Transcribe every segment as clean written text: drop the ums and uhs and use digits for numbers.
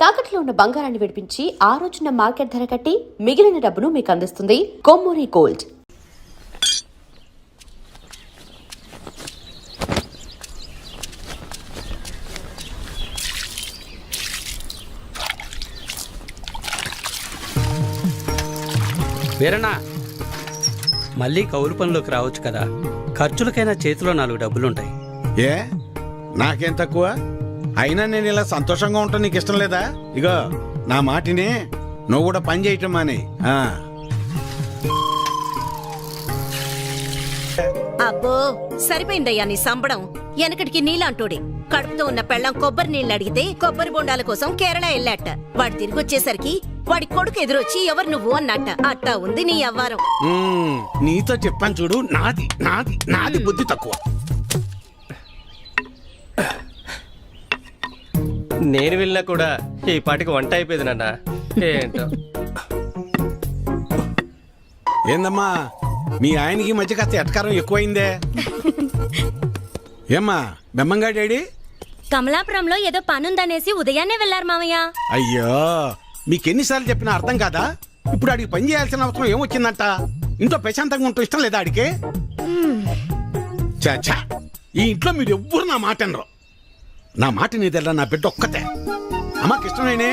తాకట్లో ఉన్న బంగారాన్ని విడిపించి ఆ రోజున మార్కెట్ ధర కట్టి మిగిలిన డబ్బును మీకు అందిస్తుంది కొమ్మూరి గోల్డ్. వీరన్నా, మళ్ళీ కౌలు పనిలోకి రావచ్చు కదా. ఖర్చులకైనా చేతిలో 4 డబ్బులుంటాయి. ఏ నాకేం తక్కువ? అయినా నేను ఇలా సంతోషంగా ఉంటాను నీకు ఇష్టం లేదా? ఇగో నా మాటిని నువ్వు కూడా పని చేయటం మాని. అబ్బో సరిపోయిందయ్యా నీ సంబడం. వెనకటికి నీలాంటోడే కడుపుతో ఉన్న పెళ్ళం కొబ్బరి నీళ్ళు అడిగితే కొబ్బరి బొండాల కోసం కేరళ వెళ్ళాట. వాడు తిరిగి వచ్చేసరికి వాడి కొడుకు ఎదురొచ్చి ఎవరు నువ్వు అన్నట్ట. అట్టా ఉంది నీ అవ్వారం. నీతో చెప్పాను చూడు, నాది నాది నాది బుద్ధి తక్కువ. నేను వెళ్ళినా కూడా ఈ పాటికి వంట అయిపోయింది నాన్న. ఏంటో ఏందమ్మా మీ ఆయనకి మధ్య కాస్త ఎటకారం ఎక్కువైందే? ఏమ్మా బెమ్మంగా డాడీ? కమలాపురంలో ఏదో పనుందనేసి ఉదయాన్నే వెళ్లారు మామయ్య. అయ్యో మీకెన్నిసార్లు చెప్పినా అర్థం కాదా? ఇప్పుడు ఆడికి పని చేయాల్సిన అవసరం ఏమొచ్చిందంట? ఇంట్లో ప్రశాంతంగా ఉంటూ ఇష్టం లేదా ఆడికి? చాచా ఈ ఇంట్లో మీరు ఎవ్వరు నా మాట అనరు. నా మాట నీదెల్లా నా బిడ్డ ఒక్కతే. అమ్మకి ఇష్టమేనే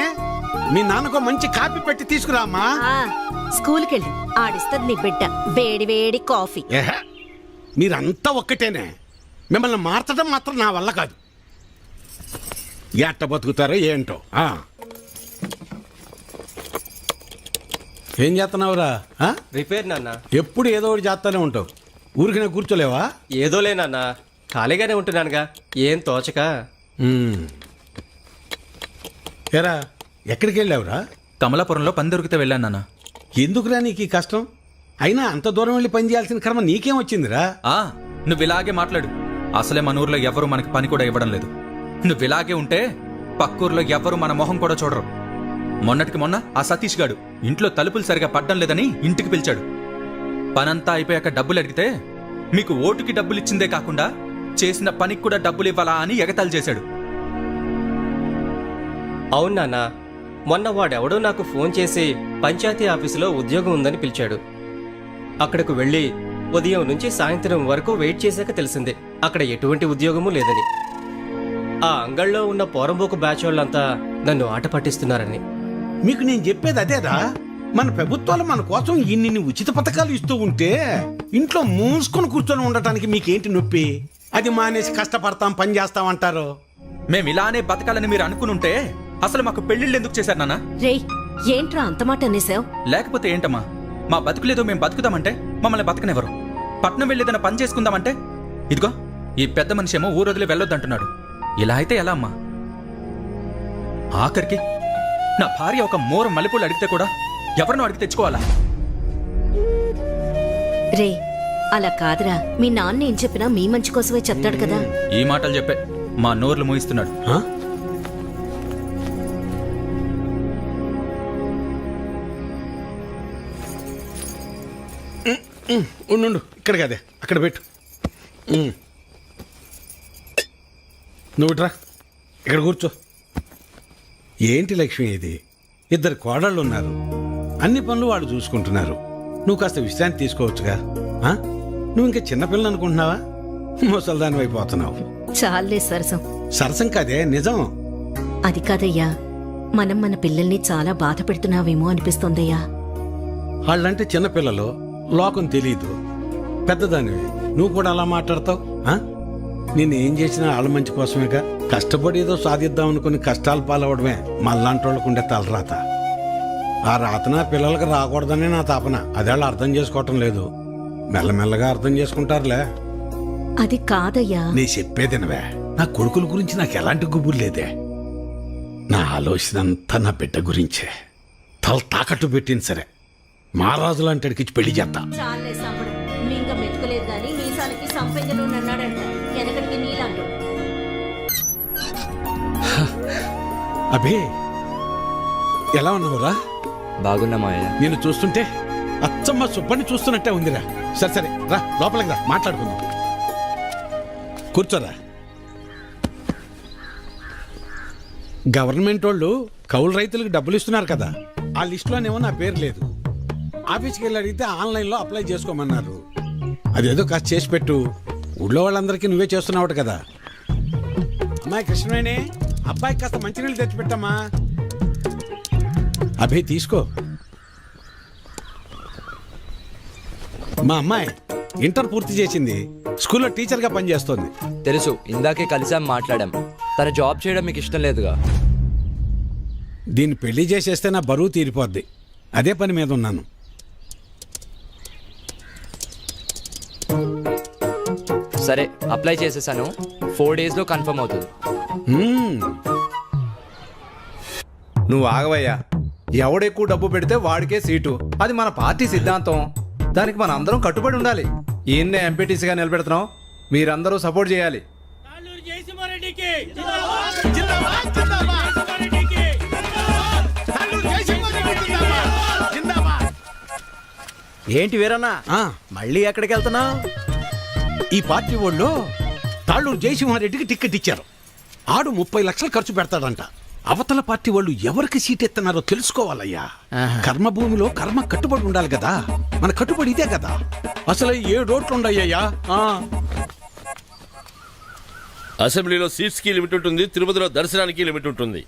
మీ నాన్నకు మంచి కాపీ పెట్టి తీసుకురా అమ్మా. స్కూల్కి వెళ్ళి ఆడిస్తుంది నీ బిడ్డ వేడి వేడి కాఫీ. ఏహే మీరంతా ఒక్కటేనే. మిమ్మల్ని మార్చడం మాత్రం నా వల్ల కాదు. ఎట్ట బతుకుతారో ఏంటో. ఏం చేస్తున్నావురా? రిపేర్ నాన్న. ఎప్పుడు ఏదో ఒకటి చేస్తానే ఉంటావు. ఊరికి నేను కూర్చోలేవా? ఏదోలే నాన్న, ఖాళీగానే ఉంటున్నానుగా, ఏం తోచక. ఏరా ఎక్కడికి వెళ్ళావురా? కమలాపురంలో పని దొరికితే వెళ్ళాను నాన్న. ఎందుకురా నీకు ఈ కష్టం? అయినా అంత దూరం వెళ్ళి పని చేయాల్సిన కర్మ నీకేం వచ్చిందిరా? నువ్వు ఇలాగే మాట్లాడు. అసలే మన ఊర్లో ఎవరు మనకి పని కూడా ఇవ్వడం లేదు. నువ్వు ఇలాగే ఉంటే పక్కూర్లో ఎవరు మన మొహం కూడా చూడరు. మొన్నటికి మొన్న ఆ సతీష్ గాడు ఇంట్లో తలుపులు సరిగా పడ్డం లేదని ఇంటికి పిలిచాడు. పనంతా అయిపోయాక డబ్బులు అడిగితే మీకు ఓటుకి డబ్బులు ఇచ్చిందే కాకుండా చేసిన పనికి కూడా డబ్బులు ఇవ్వాలా అని ఎగతాళి చేశాడు. అవును నాన్న, మొన్న వాడెవడో నాకు ఫోన్ చేసి పంచాయతీ ఆఫీసులో ఉద్యోగం ఉందని పిలిచాడు. అక్కడకు వెళ్ళి ఉదయం నుంచి సాయంత్రం వరకు వెయిట్ చేశాక తెలిసిందే అక్కడ ఎటువంటి ఉద్యోగమూ లేదని. ఆ అంగళ్ళలో ఉన్న పోరంబోకు బ్యాచ్ వాళ్ళంతా నన్ను ఆట పట్టిస్తున్నారని. మీకు నేను చెప్పేది అదేరా. మన ప్రభుత్వాలు మన కోసం ఇన్ని ఉచిత పథకాలు ఇస్తూ ఉంటే ఇంట్లో మూసుకొని కూర్చొని ఉండటానికి మీకేంటి నొప్పి? అది మానేసి కష్టపడతాం పని చేస్తాం అంటారు. మేము ఇలానే బతకాలని మీరు అనుకునుంటే అసలు మాకు పెళ్లిళ్ళు ఎందుకు చేశారు నాన్న? రేయ్ ఏంట్రా అంత మాట అనేసావు? లేకపోతే ఏంటమ్మా, మా బతుకులేదో మేము బతుకుదామంటే మమ్మల్ని బతకనివ్వరు. పట్నం వెళ్ళేదన్న పని చేసుకుందామంటే ఇదిగో ఈ పెద్ద మనిషి ఏమో ఊరొదిలి వెళ్ళొద్దంటున్నాడు. ఇలా అయితే ఎలా అమ్మా? ఆఖరికి నా భార్య ఒక మోర మల్లెపూలు అడిగితే కూడా ఎవరినో అడిగి తెచ్చుకోవాలా? రే అలా కాదురా, మీ నాన్న ఏం చెప్పినా మీ మంచి కోసమే చెప్తాడు కదా. ఈ మాటలు చెప్పే మా నోర్లు మూయిస్తున్నాడు. ఉండు ఇక్కడ కదే అక్కడ పెట్టు. నువ్వు ఇట్రా ఇక్కడ కూర్చో. ఏంటి లక్ష్మి ఇది? 2 కోడళ్ళు ఉన్నారు. అన్ని పనులు వాళ్ళు చూసుకుంటున్నారు. నువ్వు కాస్త విశ్రాంతి తీసుకోవచ్చుగా. నువ్వు ఇంకా చిన్నపిల్ల అనుకుంటున్నావా? ముసల్దాని అయిపోతున్నావు. చాలే సరసం. సరసం కాదే నిజం. అది కాదయ్యా, మనం మన పిల్లల్ని చాలా బాధ పెడుతున్నావేమో అనిపిస్తోందయ్యా. వాళ్ళంటే చిన్నపిల్లలు, లోకం తెలీదు. పెద్దదానివి నువ్వు కూడా అలా మాట్లాడతావు? నేనేం చేసినా వాళ్ళ మంచి కోసమేగా. కష్టపడి ఏదో సాధిద్దాం అనుకుని కష్టాలు పాలవడమే మళ్ళాంటి వాళ్ళకు ఉండే తలరాత. ఆ రాతన పిల్లలకు రాకూడదనే నా తాపన. అదేళ్ళు అర్థం చేసుకోవటం లేదు. మెల్లమెల్లగా అర్థం చేసుకుంటారులే. అది కాదయ్యా. నీ చెప్పేదినవే. నా కొడుకుల గురించి నాకు ఎలాంటి గుబురు లేదే. నా ఆలోచన అంతా నా బిడ్డ గురించే. తల తాకట్టు పెట్టింది సరే, మహారాజు లాంటి అడిగిచ్చి పెళ్లి చేస్తా. చాలే సంబడం. మింగ మెతుకులేదు గాని మీసాలకి సంపెంగలు అన్నాడంట. వెనకటికి నీలాంటో. అభి ఎలా ఉన్నావురా? బాగున్నా మావయ్య. నేను చూస్తుంటే అచ్చమ్మ సుబ్బని చూస్తున్నట్టే ఉందిరా. సరే సరే రా లోపలికి రా, మాట్లాడుకుందాం. కూర్చోరా. గవర్నమెంట్ వాళ్ళు కౌలు రైతులకు డబ్బులు ఇస్తున్నారు కదా, ఆ లిస్టులోనేమో నా పేరు లేదు. ఆఫీస్కి వెళ్ళి అడిగితే ఆన్లైన్లో అప్లై చేసుకోమన్నారు. అదేదో కాస్త చేసి పెట్టు. ఊళ్ళో వాళ్ళందరికీ నువ్వే చేస్తున్నావు కదా. అమ్మాయి కృష్ణవేణి, అబ్బాయికి కాస్త మంచినీళ్ళు తెచ్చిపెట్టమ్మా. అభి తీసుకో. మా అమ్మాయి ఇంటర్ పూర్తి చేసింది, స్కూల్లో టీచర్గా పనిచేస్తోంది. తెలుసు, ఇందాకే కలిసాం, మాట్లాడాం. తన జాబ్ చేయడం మీకు ఇష్టం లేదుగా. దీన్ని పెళ్లి చేసేస్తే నా బరువు తీరిపోద్ది. అదే పని మీద ఉన్నాను. సరే, అప్లై చేసేసాను. 4 days లో కన్ఫర్మ్ అవుతుంది. నువ్వు ఆగవయ్యా. ఎవడెక్కువ డబ్బు పెడితే వాడికే సీటు. అది మన పార్టీ సిద్ధాంతం. దానికి మన అందరం కట్టుబడి ఉండాలి. ఈయన్నే ఎంపీటీసీగా నిలబెడుతున్నాం. మీరందరూ సపోర్ట్ చేయాలి. ఏంటి వీరన్నా, మళ్ళీ ఎక్కడికి వెళ్తున్నావు? ఈ పార్టీ వాళ్ళు తాళ్ళూరు జయసింహారెడ్డికి టిక్కెట్ ఇచ్చారు. ఆడు 30 లక్షలు ఖర్చు పెడతాడంట. అవతల పార్టీ వాళ్ళు ఎవరికి సీట్ ఎత్తన్నారో తెలుసుకోవాలయ్యా. కర్మభూమిలో కర్మ కట్టుబడి ఉండాలి కదా. మన కట్టుబడి ఇదే కదా. అసలు 7 ఓట్లు ఉండయ్యా. అసెంబ్లీలో సీట్స్ కి లిమిట్ ఉంటుంది, తిరుపతిలో దర్శనానికి లిమిట్ ఉంటుంది.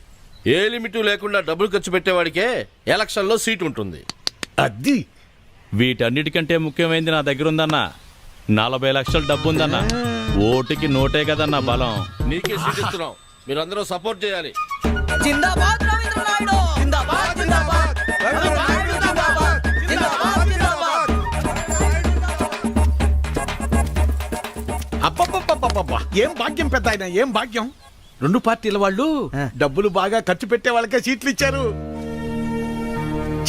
ఏ లిమిట్ లేకుండా డబ్బులు ఖర్చు పెట్టేవాడికే ఎలక్షన్లో సీట్ ఉంటుంది. అది వీటన్నిటికంటే ముఖ్యమైనది నా దగ్గర ఉందన్నా. 40 లక్షల డబ్బు ఉందన్న. ఓటుకి నోటే కదన్నా బలం. నీకే సీట్ ఇస్తున్నాం, మీరందరూ సపోర్ట్ చేయాలి. అబ్బబ్బబ్బబ్బబ్బా, ఏం భాగ్యం పెద్ద ఆయన, ఏం భాగ్యం. 2 పార్టీల వాళ్ళు డబ్బులు బాగా ఖర్చు పెట్టే వాళ్ళకే సీట్లు ఇచ్చారు.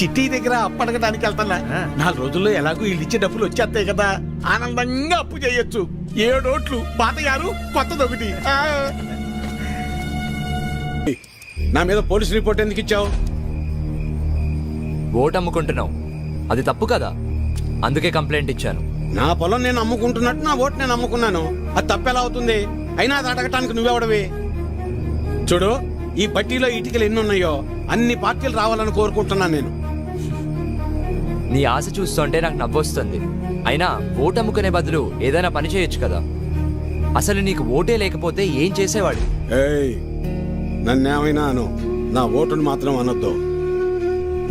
చిట్టి దగ్గర అప్పడగడానికి వెళ్తున్నా. 4 రోజుల్లో ఎలాగో వీళ్ళు ఇచ్చే డబ్బులు వచ్చేస్తాయి కదా. ఆనందంగా అప్పు చేయొచ్చు. 7 ఓట్లు, పాత 6, కొత్తది 1. నా మీద పోలీస్ రిపోర్ట్ ఎందుకు ఇచ్చావు? ఓటు అమ్ముకుంటున్నావు, అది తప్పు కదా. అందుకే కంప్లైంట్ ఇచ్చాను. నా పొలం నేను అమ్ముకుంటున్నట్టు నా ఓటు నేను అమ్ముకున్నాను. అది తప్పెలా అవుతుంది? అయినా అది అడగటానికి నువ్వెవడవి? చూడు, ఈ బట్టీలో ఇటుకలు ఎన్ని ఉన్నాయో అన్ని పార్టీలు రావాలని కోరుకుంటున్నాను నేను. నీ ఆశ చూస్తుంటే నాకు నవ్వొస్తుంది. అయినా ఓటు అమ్ముకునే బదులు ఏదైనా పని చేయొచ్చు కదా. అసలు నీకు ఓటే లేకపోతే ఏం చేసేవాడు? ఏయ్, నన్నేమైనా అను, నా ఓటును మాత్రం అనొద్దు.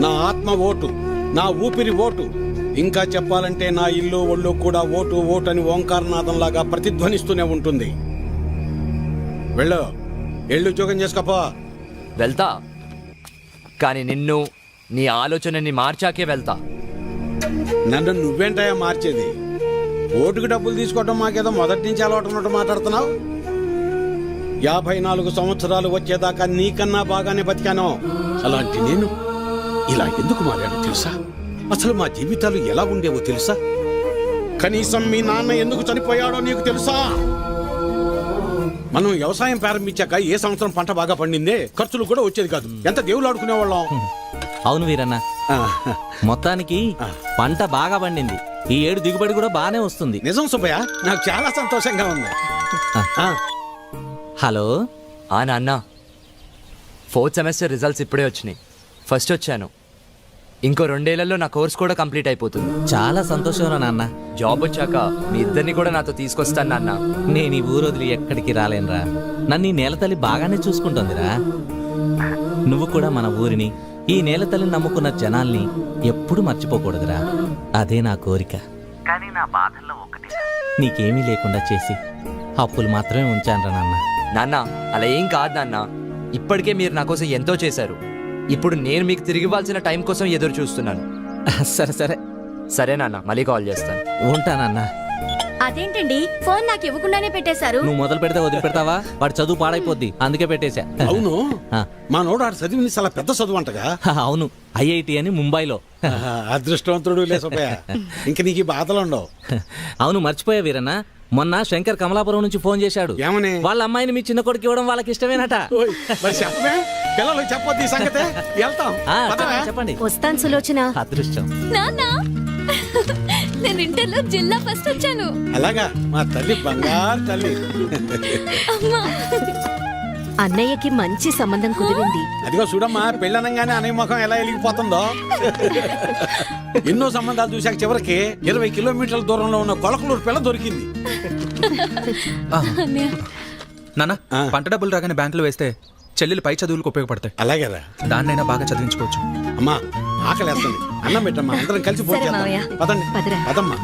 నా ఆత్మ ఓటు, నా ఊపిరి ఓటు. ఇంకా చెప్పాలంటే నా ఇల్లు ఒళ్ళు కూడా ఓటు ఓటు అని ఓంకారనాథంలాగా ప్రతిధ్వనిస్తూనే ఉంటుంది. వెళ్ళు, ఎళ్ళు ఉద్యోగం చేసుకోపో. వెళ్తా, కానీ నిన్ను, నీ ఆలోచనని మార్చాకే వెళ్తా. నన్ను నువ్వేంటయా మార్చేది? ఓటుకు డబ్బులు తీసుకోవడం మాకేదో మొదటి నుంచి అలవాటు ఉన్నట్టు మాట్లాడుతున్నావు. 54 సంవత్సరాలు వచ్చేదాకా నీకన్నా బాగానే బతికాను. అలాంటి నేను ఇలా ఎందుకు మారాను తెలుసా? అసలు మా జీవితాలు ఎలా ఉండేవో తెలుసా? కనీసం మీ నాన్న ఎందుకు చనిపోయాడో నీకు తెలుసా? మనం వ్యవసాయం ప్రారంభించాక ఏ సంవత్సరం పంట బాగా పండిందే, ఖర్చులు కూడా వచ్చేది కాదు. ఎంత దేవుళ్ళు ఆడుకునేవాళ్ళం. అవును వీరన్న, మొత్తానికి పంట బాగా పండింది. ఈ ఏడు దిగుబడి కూడా బాగానే వస్తుంది. నిజం సుబ్బయ్య, నాకు చాలా సంతోషంగా ఉంది. హలో నాన్న, 4th సెమిస్టర్ రిజల్ట్స్ ఇప్పుడే వచ్చినాయి. ఫస్ట్ వచ్చాను. ఇంకో 2 ఏళ్లలో నా కోర్స్ కూడా కంప్లీట్ అయిపోతుంది. చాలా సంతోషం రా నాన్న. జాబ్ వచ్చాక మీ ఇద్దరిని కూడా నాతో తీసుకొస్తాను నాన్న. నేను ఈ ఊరు వదిలి ఎక్కడికి రాలేనురా. నన్ను ఈ నేలతల్లి బాగానే చూసుకుంటుందిరా. నువ్వు కూడా మన ఊరిని, ఈ నేలతల్లిని నమ్ముకున్న జనాల్ని ఎప్పుడు మర్చిపోకూడదురా. అదే నా కోరిక. కానీ నా బాధల్లో ఒకటి, నీకేమీ లేకుండా చేసి అప్పులు మాత్రమే ఉంచానురా నాన్న. నాన్న, అలా ఏం కాదు నాన్న. ఇప్పటికే మీరు నా కోసం ఎంతో చేశారు. ఇప్పుడు నేను మీకు తిరిగి ఇవ్వాల్సిన టైం కోసం ఎదురు చూస్తున్నాను. సరే సరే సరే నాన్న, మళ్ళీ కాల్ చేస్తాను. ఉంటానన్నా. అదేంటండి, ఫోన్ నాకు ఇవ్వకుండానే పెట్టేశారు. నువ్వు మొదలు పెడితే వదిలిపెడతావా? వాడు చదువు పాడైపోద్ది, అందుకే పెట్టేశా. అవును, మా నోడు ఆడు చదివింది చాలా పెద్ద చదువు అంటగా. అవును, IIT అని ముంబైలో. అదృష్టవంతుడు లే సుబ్బయ్య, ఇంక నీకు ఈ బాధలు ఉండవు. అవును, మర్చిపోయా వీరన్న, మొన్న శంకర్ కమలాపురం నుంచి ఫోన్ చేశాడు. ఏమని? వాళ్ళ అమ్మాయిని మీ చిన్న కొడుకు ఇవ్వడం వాళ్ళకి ఇష్టమేనట. ఓయ్, మరి చెప్పమే, పిల్లలకు చెప్పొద్దు ఈ సంగతే. వెళ్తాం, పదవే. చెప్పండి. వస్తాను సులోచన. అదృష్టం. నాన్న, నేను ఇంటర్లో జిల్లా ఫస్ట్ వచ్చాను. అలాగా, మా తల్లి బంగారు తల్లి. అమ్మా, అన్నయ్యకి మంచి సంబంధం కుదిరింది. అదిగో చూడమ్మా, పెళ్ళనంగానే అనే ముఖం ఎలా వెలిగిపోతుందో. ఎన్నో సంబంధాలు చూశాక చివరికి 20 కిలోమీటర్ల దూరంలో ఉన్న కొలకలూరు పిల్ల దొరికింది. నాన్న, పంట డబ్బులు రాగానే బ్యాంకులో వేస్తే చెల్లెలు పై చదువులకు ఉపయోగపడతాయి. అలాగేరా, దాన్నైనా బాగా చదివించుకోవచ్చు. అమ్మా ఆకలేస్తుంది, అన్నం పెట్టమ్మా, అందరం కలిసి పూజ సరే చేద్దాం. మావయ్య. పదండి, పదరా. పదమ్మా.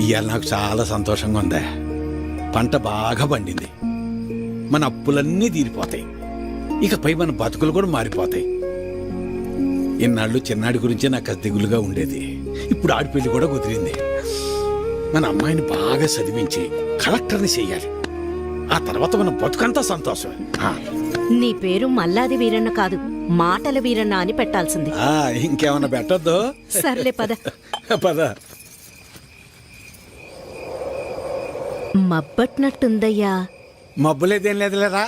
ఇవాళ నాకు చాలా సంతోషంగా ఉందా. పంట బాగా పండింది, మన అప్పులన్నీ తీరిపోతాయి, ఇకపై మన బతుకులు కూడా మారిపోతాయి. ఇన్నాళ్ళు చిన్నాడి గురించే నాకు అది దిగులుగా ఉండేది. ఇప్పుడు ఆడిపెళ్లి కూడా కుదిరింది. మన అమ్మాయిని బాగా చదివించి కలెక్టర్ని చెయ్యాలి. ఆ తర్వాత మన బతుకంతా సంతోషం. నీ పేరు మల్లాది వీరన్న కాదు, మాటల వీరన్న అని పెట్టాల్సింది. ఇంకేమన్నా పెట్టొద్దు. సర్లే పద. పద. మబ్బట్నట్టుందయ్యా. మబ్బులేదేం లేదులేరా.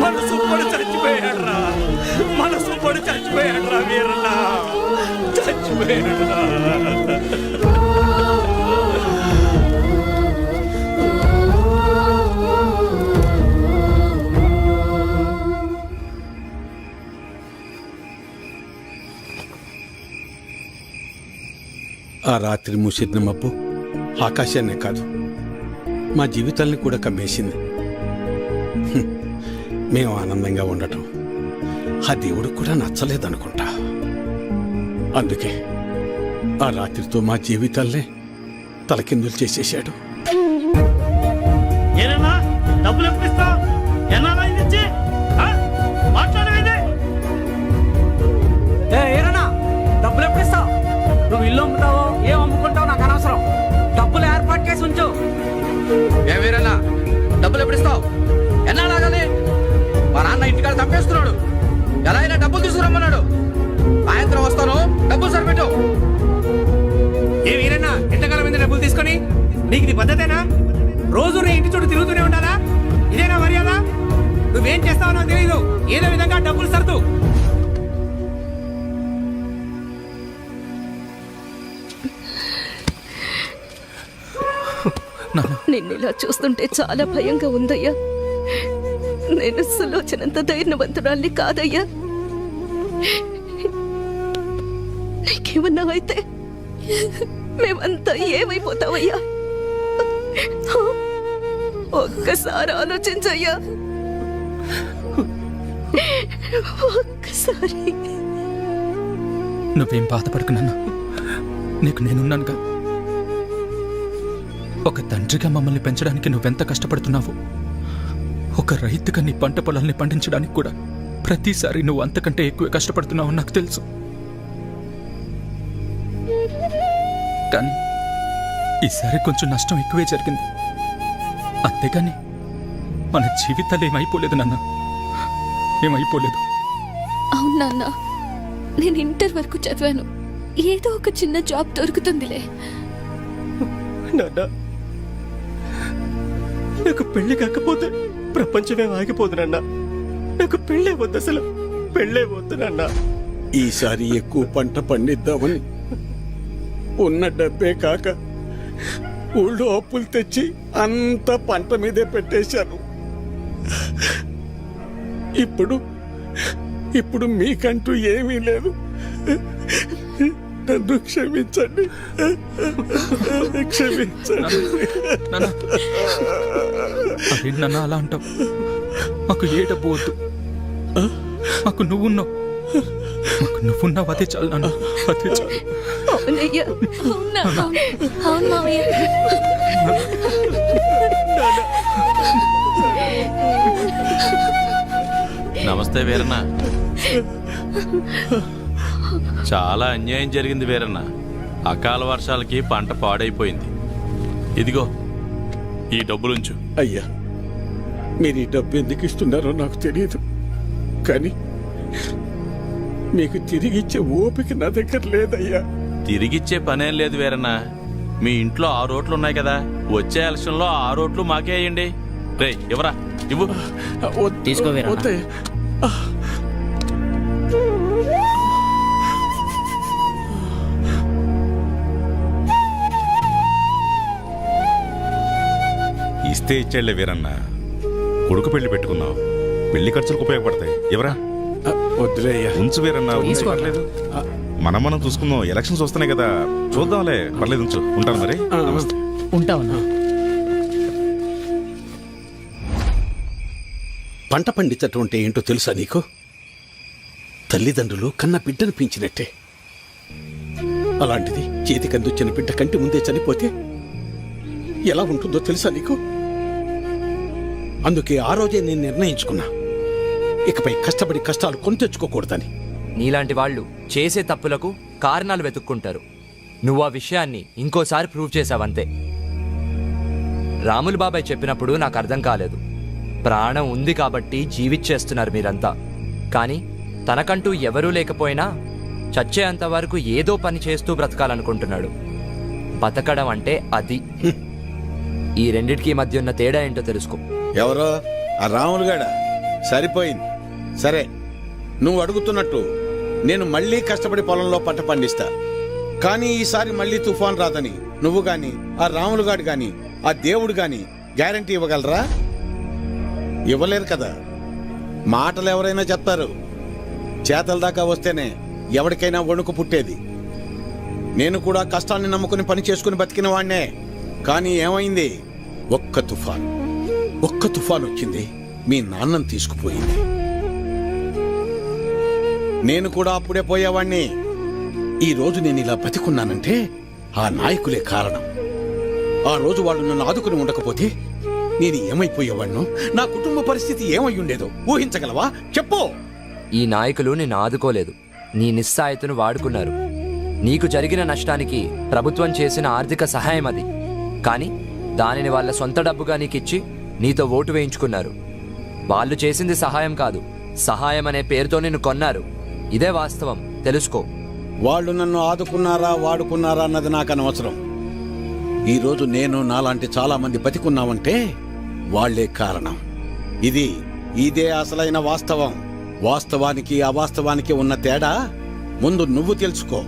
మనసు పడి చచ్చిపోయాడ్రా, మనసు పడి చచ్చిపోయాడ్రా వీరన్న, చచ్చిపోయాడ్రా. ఆ రాత్రి ముసిరిన మబ్బు ఆకాశాన్నే కాదు, మా జీవితాల్ని కూడా కమ్మేసింది. మేము ఆనందంగా ఉండటం ఆ దేవుడికి కూడా నచ్చలేదనుకుంటా. అందుకే ఆ రాత్రితో మా జీవితాల్నే తలకిందులు చేసేశాడు. డబ్బులు ఎప్పుడు ఇస్తావు? ఎన్నాళ్ళైంది మాట్లాడేది? డబ్బులు ఎప్పుడు ఇస్తావు? నువ్వు ఇల్లు అమ్ముతావో ఏం అమ్ముకుంటావు నాకు అనవసరం. డబ్బులు ఏర్పాటు చేసి ఉంచు. ఏ వీరన్నా, డబ్బులు ఎప్పుడు ఇస్తావు? ఎన్నాళ్ళాగాలి? మా నాన్న ఇంటికాడ తప్పేస్తున్నాడు. ఎలా అయినా డబ్బులు తీసుకురమ్మన్నాడు. సాయంత్రం వస్తాను, డబ్బులు సరిపెట్టు. ఏ వీరన్నా, ఎంతకాలం మీద డబ్బులు తీసుకొని? నీకు ఇది పద్ధతేనా? రోజు నీ ఇంటి చుట్టూ తిరుగుతూనే ఉండాలా? ఇదేనా మర్యాద? నువ్వేం చేస్తావో నాకు తెలీదు. ఏదో విధంగా డబ్బులు సర్దు. నిన్ను ఇలా చూస్తుంటే చాలా భయంగా ఉందయ్యా. నేను సులోచనంత ధైర్యవంతురాల్ని కాదయ్యా. నీకేమన్నా అయితే మేమంతా ఏమైపోతావయ్యా? ఒక్కసారి ఆలోచించయ్యా, ఒక్కసారి. నువ్వేం బాధపడుకున్నా, నీకు నేనున్నానుగా. ఒక తండ్రిగా మమ్మల్ని పెంచడానికి నువ్వెంత కష్టపడుతున్నావు, ఒక రైతుగా నీ పంట పొలాల్ని పండించడానికి కూడా ప్రతిసారి నువ్వు అంతకంటే ఎక్కువ కష్టపడుతున్నావు నాకు తెలుసు. కానీ ఈసారి కొంచెం నష్టం ఎక్కువే జరిగింది. అంతేగాని మన జీవితాలు ఏమైపోలేదు నాన్న, ఏమైపోలేదు. అవును నాన్న, నేను ఇంటర్ వరకు చదివాను. ఏదో ఒక చిన్న జాబ్ దొరుకుతుందిలే. నాన్న, నాకు పెళ్లి కాకపోతే ప్రపంచమే ఆగిపోదు నాన్న. నాకు పెళ్ళే వద్దు, అసలు పెళ్ళే వద్దు నాన్న. ఈసారి ఎక్కువ పంట పండిద్దామని ఉన్న డబ్బే కాక ఊళ్ళో అప్పులు తెచ్చి అంత పంట మీదే పెట్టేశాను. ఇప్పుడు మీకంటూ ఏమీ లేదు. నన్ను క్షమించండి, క్షమించండి. నాన్న అదేంటి నాన్న అలా అంటావు? మాకు ఏ డబ్బు వద్దు, మాకు నువ్వున్నావు, మాకు నువ్వున్నావు, అదే చాలు నాన్న, అదే చాలు. అవునయ్యా, అవునా? అవును మావయ్య. నమస్తే వీరన్న. చాలా అన్యాయం జరిగింది వీరన్న. అకాల వర్షాలకి పంట పాడైపోయింది. ఇదిగో ఈ డబ్బులుంచు. అయ్యా, మీరు ఈ డబ్బు ఎందుకు ఇస్తున్నారో నాకు తెలియదు, కానీ మీకు తిరిగిచ్చే ఓపిక నా దగ్గర లేదయ్యా. తిరిగిచ్చే పనేం లేదు వీరన్న. మీ ఇంట్లో 6 ఓట్లు ఉన్నాయి కదా, వచ్చే ఎలక్షన్లో 6 ఓట్లు మాకే అయ్యండి. రే ఇవ్వరా, ఇవ్వు. వద్దయ్యా. ఇస్తే ఇచ్చేళ్లే వీరన్న, కొడుకు పెళ్లి పెట్టుకున్నావు, పెళ్లి ఖర్చులకు ఉపయోగపడతాయి. ఎవరా? వద్దులే అయ్యా. ఉంచు వీరన్న, ఉంచు, పర్లేదు. మనం చూసుకుందాం, ఎలక్షన్స్ వస్తున్నాయి కదా, చూద్దాంలే, పర్లేదు, ఉంచు. ఉంటాను మరి. నమస్తే. ఉంటావన్నా. పంట పండించటం అంటే ఏంటో తెలుసా నీకు? తల్లిదండ్రులు కన్న బిడ్డను పెంచినట్టే. అలాంటిది చేతికి అందొచ్చిన బిడ్డ కంటి ముందే చనిపోతే ఎలా ఉంటుందో తెలుసా నీకు? అందుకే ఆ రోజే నేను నిర్ణయించుకున్నా, ఇకపై కష్టపడి కష్టాలు కొని తెచ్చుకోకూడదని. నీలాంటి వాళ్ళు చేసే తప్పులకు కారణాలు వెతుక్కుంటారు. నువ్వు ఆ విషయాన్ని ఇంకోసారి ప్రూవ్ చేసావంతే. రాములు బాబాయ్ చెప్పినప్పుడు నాకు అర్థం కాలేదు. ప్రాణం ఉంది కాబట్టి జీవిచ్చేస్తున్నారు మీరంతా. కానీ తనకంటూ ఎవరూ లేకపోయినా చచ్చేంత వరకు ఏదో పని చేస్తూ బ్రతకాలనుకుంటున్నాడు. బతకడం అంటే అది. ఈ రెండిటికి మధ్య ఉన్న తేడా ఏంటో తెలుసుకో. ఎవరో ఆ రాములుగాడా? సరిపోయింది. సరే, నువ్వు అడుగుతున్నట్టు నేను మళ్ళీ కష్టపడి పొలంలో పంట పండిస్తా. కానీ ఈసారి మళ్ళీ తుఫాన్ రాదని నువ్వు గాని, ఆ రాములుగాడు గాని, ఆ దేవుడు గాని గ్యారంటీ ఇవ్వగలరా? ఇవ్వలేరు కదా. మాటలు ఎవరైనా చెప్తారు, చేతల దాకా వస్తేనే ఎవరికైనా వణుకు పుట్టేది. నేను కూడా కష్టాన్ని నమ్ముకుని పని చేసుకుని బతికిన వాణ్ణే. కానీ ఏమైంది? ఒక్క తుఫాన్ వచ్చింది, మీ నాన్నను తీసుకుపోయింది. నేను కూడా అప్పుడే పోయేవాణ్ణి. ఈ రోజు నేను ఇలా బతికున్నానంటే ఆ నాయకులే కారణం. ఆ రోజు వాళ్ళు నన్ను ఆదుకుని ఉండకపోతే నేను ఏమైపోయేవాణ్ణు? నా కుటుంబ పరిస్థితి ఏమై ఉండేదో ఊహించగలవా? చెప్పు. ఈ నాయకులు నిన్ను ఆదుకోలేదు, నీ నిస్సాయతను వాడుకున్నారు. నీకు జరిగిన నష్టానికి ప్రభుత్వం చేసిన ఆర్థిక సహాయం అది. కానీ దానిని వాళ్ళ సొంత డబ్బుగా నీకిచ్చి నీతో ఓటు వేయించుకున్నారు. వాళ్ళు చేసింది సహాయం కాదు, సహాయం అనే పేరుతో నిన్ను కొన్నారు. ఇదే వాస్తవం, తెలుసుకో. వాళ్ళు నన్ను ఆదుకున్నారా వాడుకున్నారా అన్నది నాకు అనవసరం. ఈరోజు నేను నాలాంటి చాలా మంది బతికున్నామంటే వాళ్లే కారణం. ఇదే అసలైన వాస్తవం. వాస్తవానికి అవాస్తవానికి ఉన్న తేడా ముందు నువ్వు తెలుసుకో.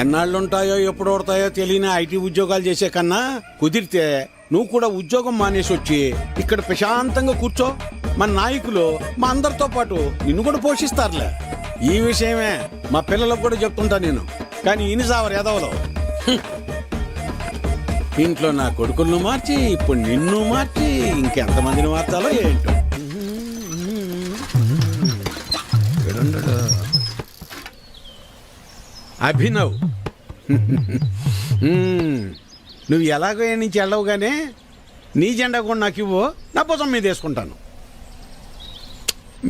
ఎన్నాళ్ళుంటాయో ఎప్పుడు ఓడతాయో తెలియని ఐటీ ఉద్యోగాలు చేసే కన్నా కుదిరితే నువ్వు కూడా ఉద్యోగం మానేసి వచ్చి ఇక్కడ ప్రశాంతంగా కూర్చో. మన నాయకులు మా అందరితో పాటు నిన్ను కూడా పోషిస్తారులే. ఈ విషయమే మా పిల్లలకు కూడా చెప్తుంటా నేను. కానీ ఇనిసావరు ఎదవలో ఇంట్లో నా కొడుకులను మార్చి ఇప్పుడు నిన్ను మార్చి ఇంకెంతమందిని మార్చాలో ఏంటో. అభినవ్, నువ్వు ఎలాగో నుంచి వెళ్ళవుగానే నీ జెండా కూడా నాకు ఇవ్వు, నా భుజం మీద వేసుకుంటాను.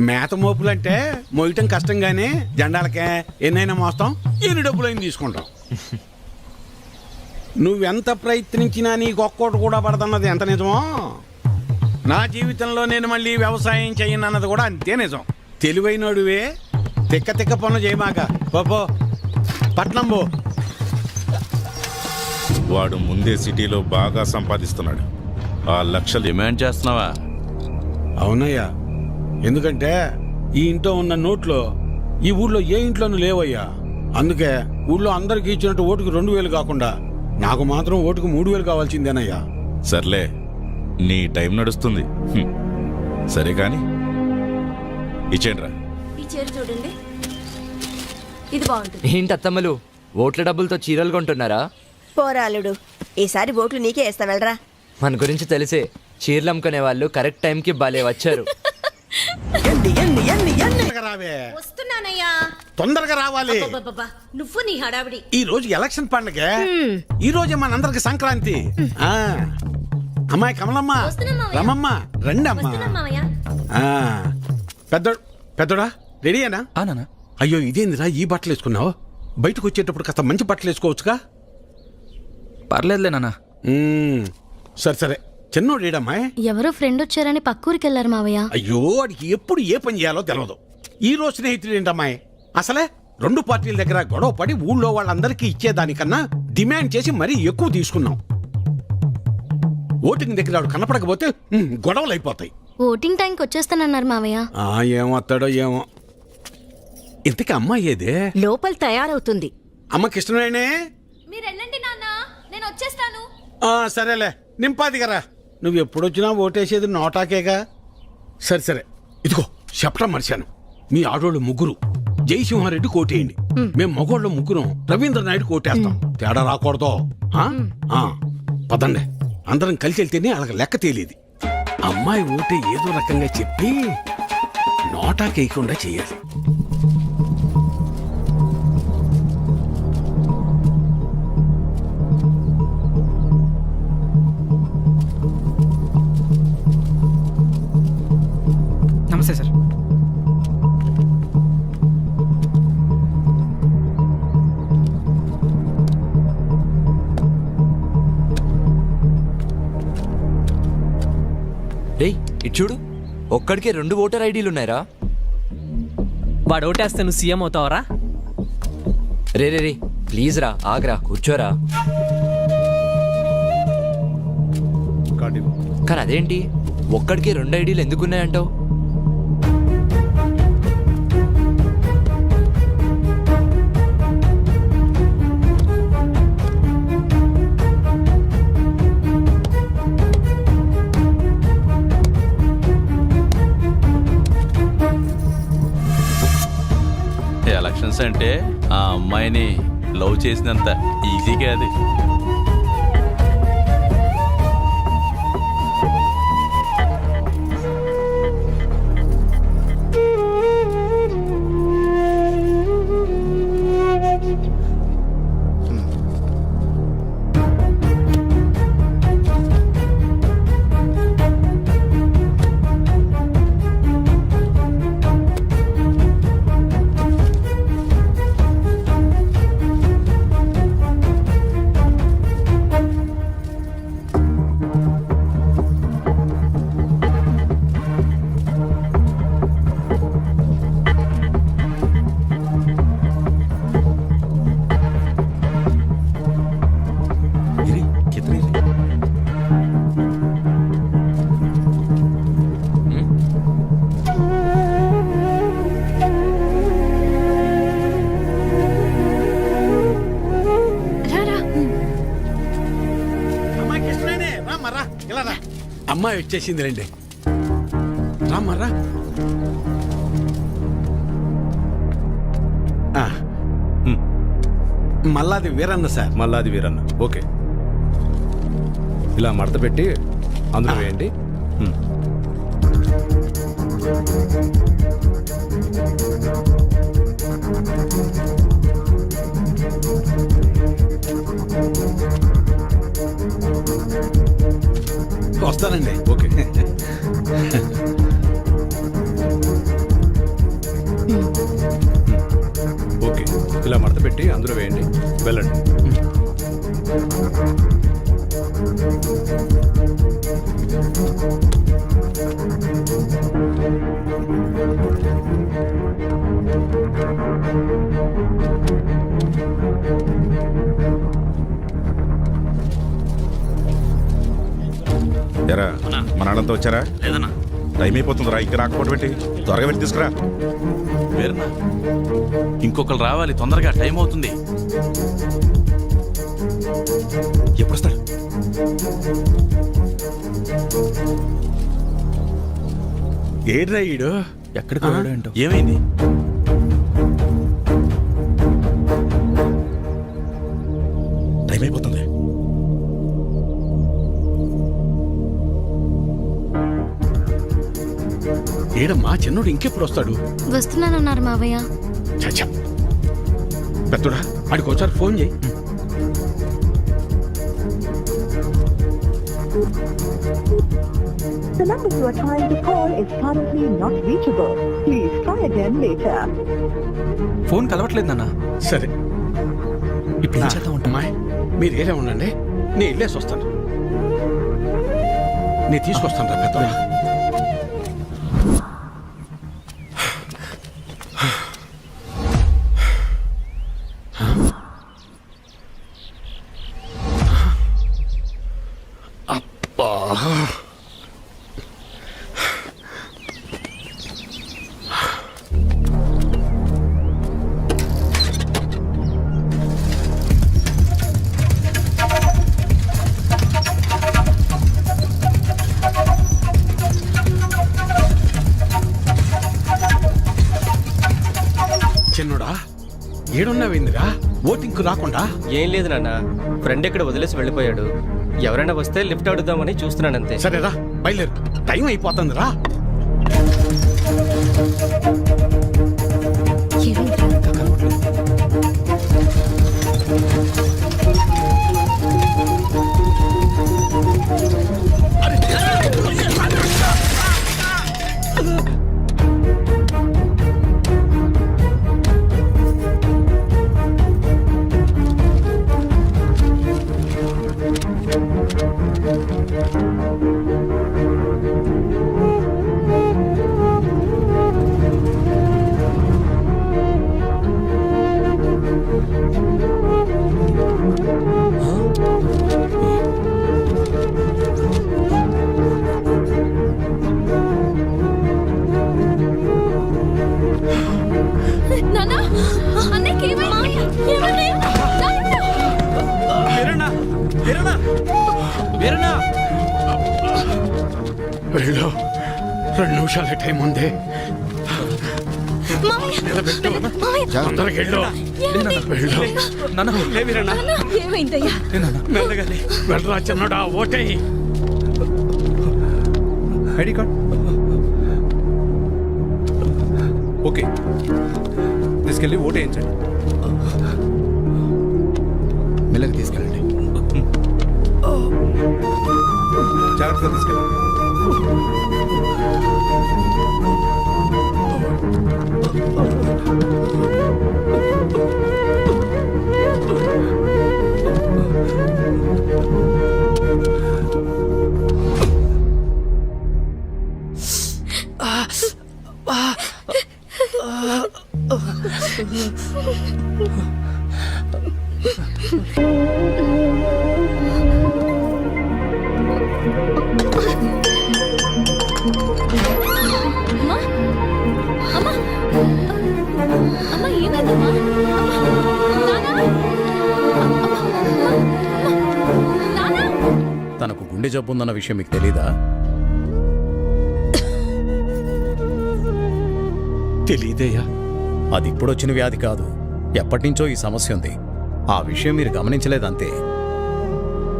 మేత మోపులంటే మోయటం కష్టంగానే జెండాలకే ఎన్నైనా మోస్తాం, ఎన్ని డబ్బులైనా తీసుకుంటాం. నువ్వెంత ప్రయత్నించినా నీకు ఒక్కోటి కూడా పడదన్నది ఎంత నిజమో, నా జీవితంలో నేను మళ్ళీ వ్యవసాయం చేయనన్నది కూడా అంతే నిజం. తెలివైనడువే, తిక్క తిక్క పనులు చేయమాక. పో పట్నం పో. వాడు ముందే సిటీలో బాగా సంపాదిస్తున్నాడు. ఆ లక్షలు డిమాండ్ చేస్తున్నావా? అవునయ్యా, ఎందుకంటే ఈ ఇంట్లో ఉన్న నోట్లో ఈ ఊళ్ళో ఏ ఇంట్లోనూ లేవయ్యా. అందుకే ఊళ్ళో అందరికి ఇచ్చినట్టు ఓటుకు 2000 కాకుండా నాకు మాత్రం ఓటుకు 3000 కావాల్సిందేనయ్యా. సర్లే, నీ టైం నడుస్తుంది. సరే కాని ఇచ్చేయండిరా. ఈ చీర చూడండి, ఇది బాగుంటుంది. ఏంటి అత్తమ్మలు ఓట్ల డబ్బులతో చీరలు కొంటున్నారా? పోరాలుడు, ఈసారి ఓట్లు నీకే వేస్తా వెళ్ళరా. మన గురించి తెలిసే చీరలు అమ్ముకునే వాళ్ళు కరెక్ట్ టైంకి భలే వచ్చారు. తొందరగా రావే, వస్తున్నానయ్యా. తొందరగా రావాలి. అబ్బబ్బబ్బా, నువ్వు నీ హడావిడి. ఈ రోజు ఎలక్షన్ పండుగ, ఈ రోజే మనందరికి సంక్రాంతి. ఆ అమ్మాయి కమలమ్మ, రమమ్మ, రండి అమ్మా. ఆ, పెద్దోడా రెడీయేనా? నాన్న అయ్యో ఇదేందిరా ఈ బట్టలు వేసుకున్నావు? బయటకు వచ్చేటప్పుడు కాస్త మంచి బట్టలు వేసుకోవచ్చుగా. పర్లేదులే నాన్న. సరే సరే, చిన్నోడేడమ్మాయి? ఎవరో ఫ్రెండ్ వచ్చారని పక్కూరికి వెళ్ళారు మావయ్య. అయ్యో వాడికి ఎప్పుడు ఏ పని చేయాలో తెలియదు. ఈ రోజు స్నేహితుడు ఏంటమ్మాయి? అసలే రెండు పార్టీల దగ్గర గొడవ పడి ఊళ్ళో వాళ్ళందరికీ ఇచ్చేదానికన్నా డిమాండ్ చేసి మరీ ఎక్కువ తీసుకున్నాం. ఓటింగ్ దగ్గర వాడు కనపడకపోతే గొడవలు అయిపోతాయి. ఓటింగ్ టైంకి వచ్చేస్తానన్నారు మావయ్య. ఏమొస్తాడో ఏమో. ఇంతకీ అమ్మాయి ఏదే? లోపల తయారవుతుంది. అమ్మ కృష్ణవేణే. మీరు వెళ్ళండి నాన్న, నేను వచ్చేస్తాను. సరేలే, నింపాదిగరా. నువ్వు ఎప్పుడొచ్చినా ఓటేసేది నోటాకేగా. సరే సరే, ఇదిగో చెప్పడం మర్చాను. మీ ఆడోళ్ళు ముగ్గురు జయసింహారెడ్డి కోటేయండి, మేము మగోళ్ళు ముగ్గురం రవీంద్ర నాయుడు కోటేస్తాం. తేడా రాకూడదు. పదండి, అందరం కలిసి వెళ్తేనే అలాగ లెక్క తేలేది. అమ్మాయి ఓటే ఏదో రకంగా చెప్పి నోటాకేయకుండా చెయ్యాలి. నమస్తే సార్. రేయ్ ఇటు చూడు, ఒక్కడికే 2 ఓటర్ ఐడీలు ఉన్నాయరా. వాడు ఓటేస్తే నువ్వు CM అవుతావరా? Ray ray ray please రా, ఆగ్రా, కూర్చోరా. కానీ అదేంటి ఒక్కడికే 2 ఐడీలు ఎందుకున్నాయంటావు? ఎలక్షన్స్ అంటే ఆ అమ్మాయిని లవ్ చేసినంత ఈజీగా అది. అమ్మాయి వచ్చేసింది రండి. రామ్మరా. మల్లాది వీరన్న సార్. మల్లాది వీరన్న, ఓకే. ఇలా మడత పెట్టి అందులో వేయండి. వస్తానండి. ఓకే. ఓకే, ఇలా మడత పెట్టి అందులో వేయండి, వెళ్ళండి. ఎరా మన ఆడంతా వచ్చారా? లేదన్నా. టైం అయిపోతుందిరా, ఇంకా రాకపోవడం పెట్టి త్వరగా వెళ్ళి తీసుకురా. వేరన్నా, ఇంకొకరు రావాలి తొందరగా, టైం అవుతుంది. ఎప్పుడు వస్తాడు? ఏడ్రా ఈడు? ఎక్కడికి? 啊 వెళ్ళాడు ఏంటో. ఏమైంది? ఏమైంది? ఏమైంది? టైం అయిపోతుంది. ఏడమ్మా చిన్నోడు ఇంకెప్పుడు వస్తాడు? వస్తున్నానన్నారు మావయ్య. చచ్చా పెద్దోడా వాడికి ఒకసారి ఫోన్ చేయి. The number you are trying to call is currently not reachable. Please try again later. Phone కలవట్లేదు నాన్న. సరే ఇప్పుడు ఏం చేద్దాం ఉంటా? అమ్మా మీరు ఏరే ఉండండి, నేను వెళ్ళేసి వస్తాను. నేను తీసుకొస్తాను రా పెద్దోడా. అబ్బా చిన్నోడా ఏడున్నావేందిరా? ఓటింగ్కు రాకుండా? ఏం లేదు నాన్న, ఫ్రెండ్ ఇక్కడ వదిలేసి వెళ్ళిపోయాడు. ఎవరైనా వస్తే లిఫ్ట్ అడుగుదామని చూస్తున్నానంతే. సరేరా బయలుదేరు, టైం అయిపోతుంది రా. వెళ్ళు, 2 నిమిషాల టైం ఉంది. తొందరగా వెళ్ళు. ఏమైందయ్యా? వెళ్ళరా చిన్నోడా, ఓటే. ఐడి కార్డ్ ఓకే, తీసుకెళ్ళి ఓటు వేయించండి. మెల్లగా తీసుకెళ్ళండి, జాగ్రత్తగా తీసుకెళ్ళండి. తనకు గుండె జబ్బు ఉందన్న విషయం మీకు తెలీదా? తెలీదయ్యా. అది ఇప్పుడొచ్చిన వ్యాధి కాదు, ఎప్పటినుంచో ఈ సమస్య ఉంది. ఆ విషయం మీరు గమనించలేదంతే.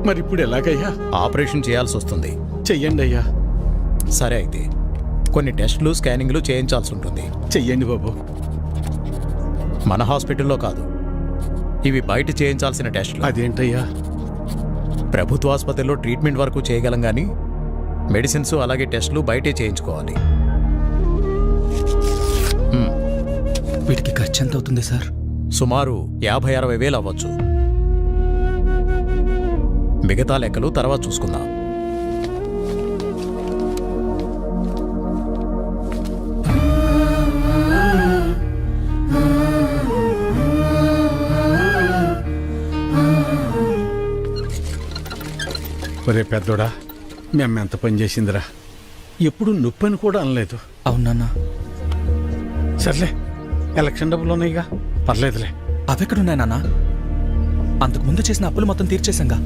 మరి ఇప్పుడు ఎలాగయ్యా? ఆపరేషన్ చేయాల్సి వస్తుంది. చెయ్యండి అయ్యా. సరే అయితే కొన్ని టెస్టులు స్కానింగ్లు చేయించాల్సి ఉంటుంది. చెయ్యండి బాబు. మన హాస్పిటల్లో కాదు, ఇవి బయట చేయించాల్సిన టెస్టులు. అదేంటయ్యా? ప్రభుత్వ ఆసుపత్రిలో ట్రీట్మెంట్ వరకు చేయగలం కానీ మెడిసిన్స్ అలాగే టెస్టులు బయటే చేయించుకోవాలి. వీటికి ఖర్చు ఎంత అవుతుంది సార్? సుమారు 50-60 వేలు అవ్వచ్చు. మిగతా లెక్కలు తర్వాత చూసుకుందాం. ఒరే పెద్దోడా, మేము ఎంత పని చేసిందిరా. ఎప్పుడు నొప్పని కూడా అనలేదు. అవునన్నా. సర్లే, ఎలక్షన్ డబ్బులు ఉన్నాయిగా, పర్లేదులే. అవెక్కడున్నాయి నాన్న? అంతకుముందు చేసిన అప్పులు మొత్తం తీర్చేశాంగా.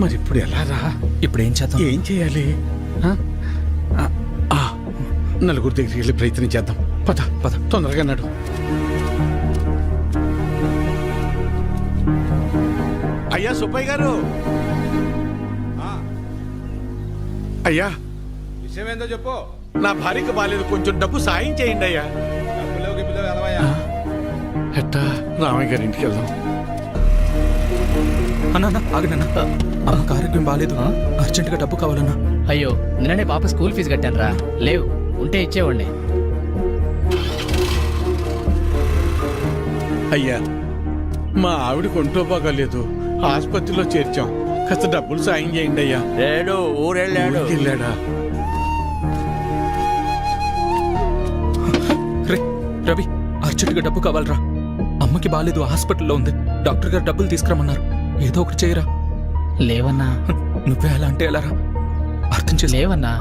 మరి ఇప్పుడు ఎలా రా? ఇప్పుడు ఏం చేద్దాం? ఏం చేయాలి? నలుగురు దగ్గరికి వెళ్ళి ప్రయత్నం చేద్దాం. పద పద, తొందరగా నడు. అయ్యా సుబ్బయ్య గారు, అయ్యా విషయం ఏందో చెప్పు. నా భార్యకు బాలేదు, కొంచెం డబ్బు సాయం చేయండి అయ్యా. డబ్బులేవు గిబ్బులేవు ఎలవయ్యా. ఎట్టా రామయ్య గారి ఇంటికి వెళ్దాం. అన్నా ఆగనన్నా, అమ్మకు ఆరోగ్యం బాగాలేదు, అర్జెంటుగా డబ్బు కావాలన్నా. అయ్యో నిన్ననే పాప స్కూల్ ఫీజు కట్టాను రా. లేవు, ఉంటే ఇచ్చేవాడిని. అయ్యా మా ఆవిడకు ఒంట్లో బాగాలేదు, ఆసుపత్రిలో చేర్చాం, కాస్త డబ్బులు సాయం చేయండి అయ్యా. లేడు, ఊరెళ్ళాడు. వెళ్ళాడా? రే రవి, అర్జెంటుగా డబ్బు కావాలరా. అమ్మకి బాగాలేదు, హాస్పిటల్లో ఉంది. డాక్టర్ గారు డబ్బులు తీసుకురమ్మన్నారు. ఏదో ఒకటి చేయరా. లేవన్నా. నువ్వే అలా అంటే ఎలా రా? అర్థం చేసి లేవన్నా.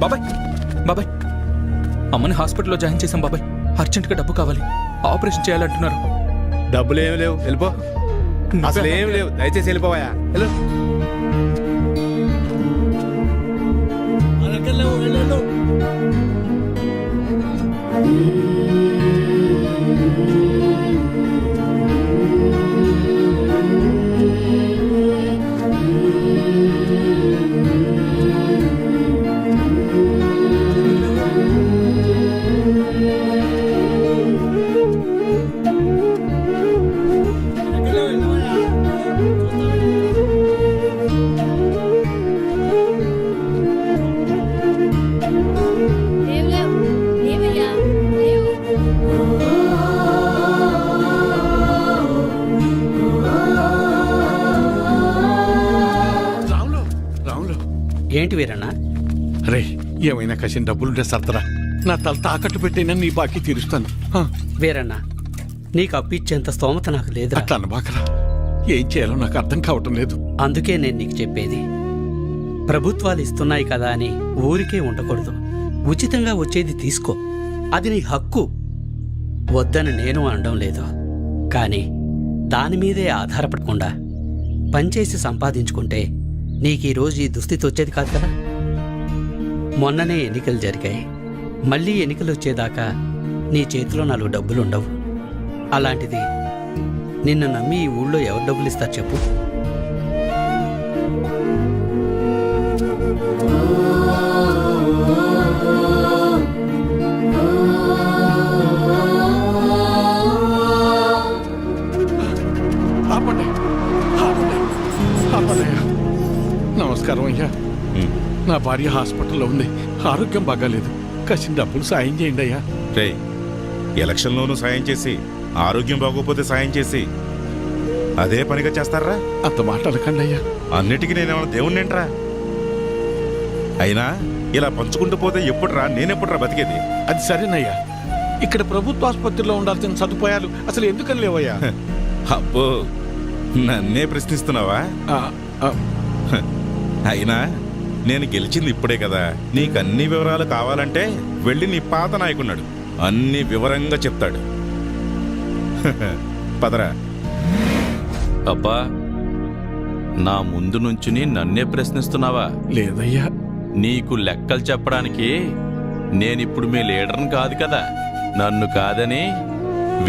బాబాయ్ బాబాయ్, అమ్మని హాస్పిటల్లో జాయిన్ చేశాం బాబాయ్. అర్జెంటుగా డబ్బు కావాలి, ఆపరేషన్ చేయాలంటున్నారు. డబ్బులు ఏమి లేవు, వెళ్ళిపో. అసలు ఏమి లేవు, దయచేసి వెళ్ళిపోవా. వెళ్ళు. రాములు, రాములు. ఏంటి వీరన్నా? రే ఏమైనా కసిన డబ్బులుంటే సర్దరా, నా తల తాకట్టు పెట్టైనా నీ బాకీ తీరుస్తాను. వీరన్నా, నీకు అప్పిచ్చేంత స్తోమత నాకు లేదు. అట్లా అనబాకరా, ఏం చేయాలో నాకు అర్థం కావటం లేదు. అందుకే నేను నీకు చెప్పేది, ప్రభుత్వాలు ఇస్తున్నాయి కదా అని ఊరికే ఉండకూడదు. ఉచితంగా వచ్చేది తీసుకో, అది నీ హక్కు. వద్దని నేను అనడం లేదు, కానీ దాని మీదే ఆధారపడకుండా పనిచేసి సంపాదించుకుంటే నీకు ఈరోజు ఈ దుస్థితి వచ్చేది కాదు కదా. మొన్ననే ఎన్నికలు జరిగాయి, మళ్ళీ ఎన్నికలు వచ్చేదాకా నీ చేతిలో 4 డబ్బులుండవు. అలాంటిది నిన్ను నమ్మి ఈ ఊళ్ళో ఎవరు డబ్బులు ఇస్తారు చెప్పు? ఆపండి, ఆపండి, ఆపండి అయ్యా. నమస్కారం అయ్యా. నా భార్య హాస్పిటల్లో ఉంది, ఆరోగ్యం బాగాలేదు, కసిన డబ్బులు సాయం చేయండి అయ్యా. రే, ఎలక్షన్లోనూ సాయం చేసి ఆరోగ్యం బాగోపోతే సాయం చేసి అదే పనిగా చేస్తారా? అంత మాట అనకండి అయ్యా. అన్నిటికీ నేనేమన్నా దేవుణ్ణేంట్రా? అయినా ఇలా పంచుకుంటూ పోతే ఎప్పుడురా, నేనెప్పుడురా బతికేది? అది సరేనయ్యా, ఇక్కడ ప్రభుత్వ ఆసుపత్రిలో ఉండాల్సిన సదుపాయాలు అసలు ఎందుకని లేవయ్యా? అబ్బో, నన్నే ప్రశ్నిస్తున్నావా? అయినా నేను గెలిచింది ఇప్పుడే కదా. నీకన్ని వివరాలు కావాలంటే వెళ్ళి నీ పాత నాయకున్నాడు, అన్ని వివరంగా చెప్తాడు. పదరా. అబ్బా, నా ముందు నుంచుని నన్నే ప్రశ్నిస్తున్నావా? లేదయ్యా. నీకు లెక్కలు చెప్పడానికి నేనిప్పుడు మీ లీడర్ని కాదు కదా. నన్ను కాదని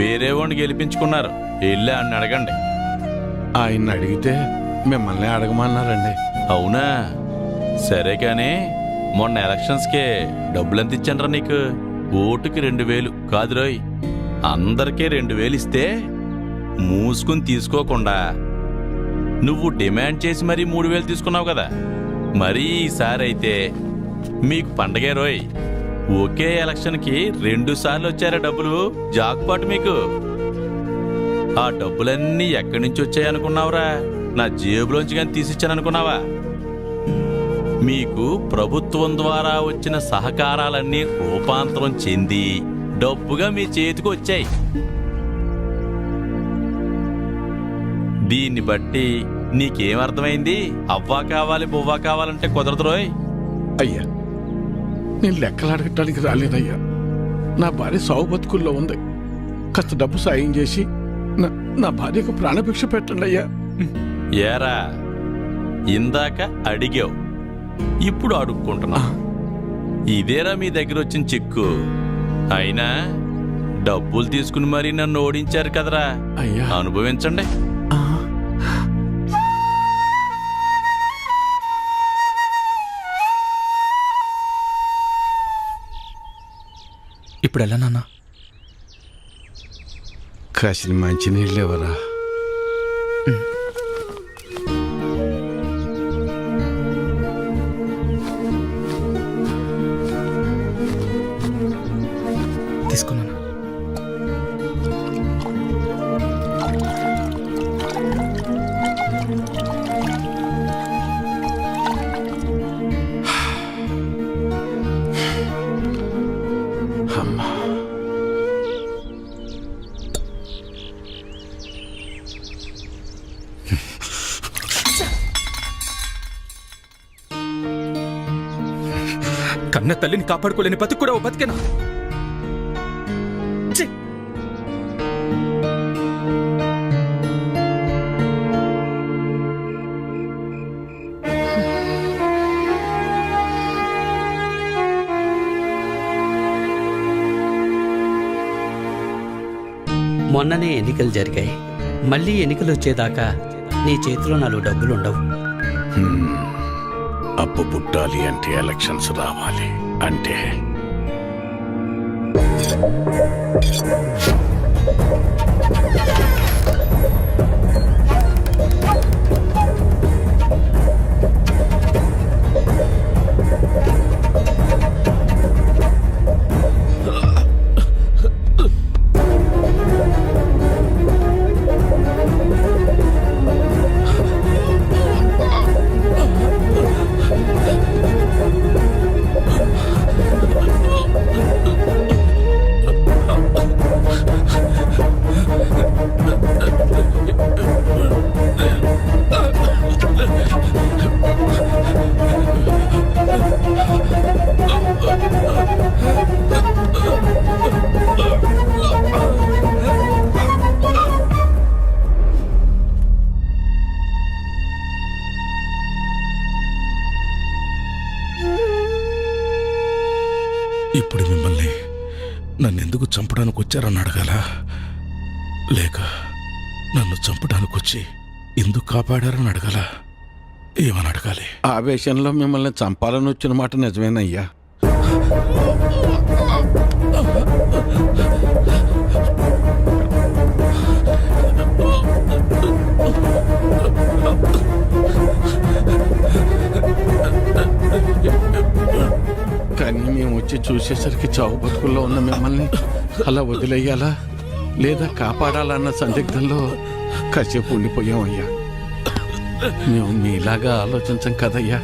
వేరే వాడిని గెలిపించుకున్నారు. వెళ్ళి అని అడగండి. ఆయన్ని అడిగితే మిమ్మల్ని అడగమన్నారండి. అవునా? సరే కానీ మొన్న ఎలక్షన్స్కే డబ్బులెంత ఇచ్చానరా నీకు? ఓటుకి 2000 కాదు రోయ్, అందరికీ 2000 ఇస్తే మూసుకుని తీసుకోకుండా నువ్వు డిమాండ్ చేసి మరీ 3000 తీసుకున్నావు కదా. మరీ ఈసారి అయితే మీకు పండగే రోయ్. ఒకే ఎలక్షన్కి 2 సార్లు వచ్చారా డబ్బులు? జాక్పాట్ మీకు. ఆ డబ్బులన్నీ ఎక్కడి నుంచి వచ్చాయనుకున్నావురా? నా జేబులోంచి కానీ తీసిచ్చాననుకున్నావా? మీకు ప్రభుత్వం ద్వారా వచ్చిన సహకారాలన్నీ రూపాంతరం చెంది డబ్బుగా మీ చేతికి వచ్చాయి. దీన్ని బట్టి నీకేమర్థమైంది? అవ్వా కావాలి బువ్వా కావాలంటే కుదరదు రోయ్. అయ్యా, నేను లెక్కలు అడగటానికి రాలేదయ్యా. నా భార్య సావు బతుకుల్లో ఉంది, కాస్త డబ్బు సాయం చేసి నా భార్యకు ప్రాణభిక్ష పెట్టండి అయ్యా. ఏరా, ఇందాక అడిగావు, ఇప్పుడు అడుక్కుంటున్నా. ఇదేరా మీ దగ్గర వచ్చిన చిక్కు. అయినా డబ్బులు తీసుకుని మరీ నన్ను ఓడించారు కదరా, అయ్యా అనుభవించండి. ఇప్పుడు ఎలా నాన్న? కాసిన మంచి నీళ్ళు ఎవరా? తీసుకున్నాను. అమ్మా కన్న తల్లిని కాపాడుకోలేని బతుకు కూడా ఓ బతికేనా? ఛీ! మొన్ననే ఎన్నికలు జరిగాయి. మళ్ళీ ఎన్నికలు వచ్చేదాకా నీ చేతిలో 4 డబ్బులు ఉండవు. అప్పు పుట్టాలి అంటే ఎలక్షన్స్ రావాలి అంటే ఇప్పుడు మిమ్మల్ని నన్నెందుకు చంపడానికి వచ్చారని అడగాల, లేక నన్ను చంపడానికి వచ్చి ఎందుకు కాపాడారని అడగాల? ఏమని అడగాలి? ఆవేశంలో మిమ్మల్ని చంపాలని వచ్చిన మాట నిజమేనయ్యా. కానీ మేము వచ్చి చూసేసరికి చావు బతుకుల్లో ఉన్న మిమ్మల్ని అలా వదిలేయాలా లేదా కాపాడాలన్న సందిగ్ధంలో కాసేపు ఉండిపోయామయ్యా. మేము మీలాగా ఆలోచించం కదయ్యా.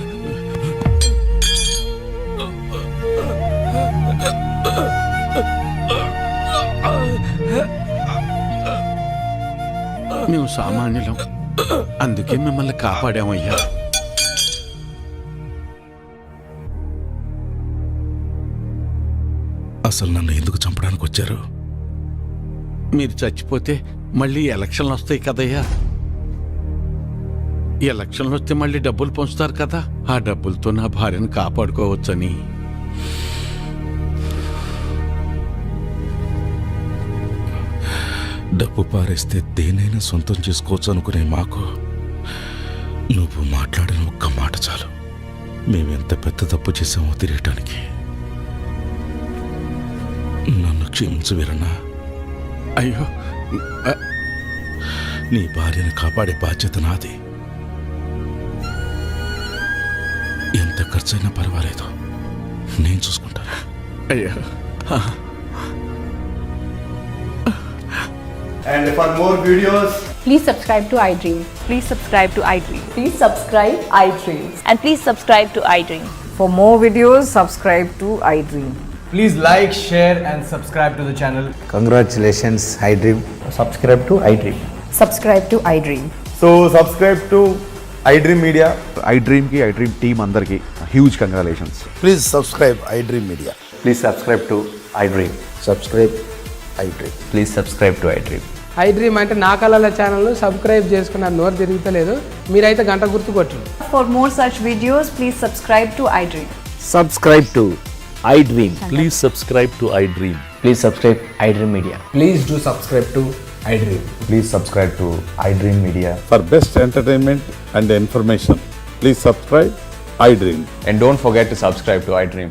మేము సామాన్యులం, అందుకే మిమ్మల్ని కాపాడామయ్యా. అసలు నన్ను ఎందుకు చంపడానికి వచ్చారు? మీరు చచ్చిపోతే మళ్ళీ ఎలక్షన్లు వస్తాయి కదయ్యా. ఎలక్షన్లు వస్తే మళ్ళీ డబ్బులు పంచుతారు కదా, ఆ డబ్బులతో నా భార్యను కాపాడుకోవచ్చని. డబ్బు పారేస్తే దేనైనా సొంతం చేసుకోవచ్చు అనుకునే మాకు నువ్వు మాట్లాడిన ఒక్క మాట చాలు మేమెంత పెద్ద తప్పు చేసామో తెలియటానికి. నన్ను క్షమించు వీరన్నా. అయ్యో, నీ భార్యను కాపాడే బాధ్యత నాది. ఎంత ఖర్చైనా పర్వాలేదు, నేను చూసుకుంటాను. అయ్యా. And for more videos, Please subscribe to iDream. Please subscribe to iDream. Please subscribe iDream. And please subscribe to iDream. For more videos, subscribe to iDream. please like, share and subscribe to the channel. Congratulations, iDream. Subscribe to iDream. Subscribe to iDream. So, subscribe to iDream Media. iDream ki iDream team andarki huge congratulations. Please subscribe iDream Media. Please subscribe to iDream. Subscribe iDream. Please subscribe to iDream. iDream అంటే నా కళల channel subscribe చేసుకున్న నోరు తిరుగుతలేదు, మీరైతే గంట గుర్తు కొట్టండి. For more such videos, please subscribe to iDream. Subscribe to iDream. Please subscribe to iDream. Please subscribe iDream media. Please do subscribe to iDream. Please subscribe to iDream Media. For best entertainment and information, please subscribe iDream. And don't forget to subscribe to iDream.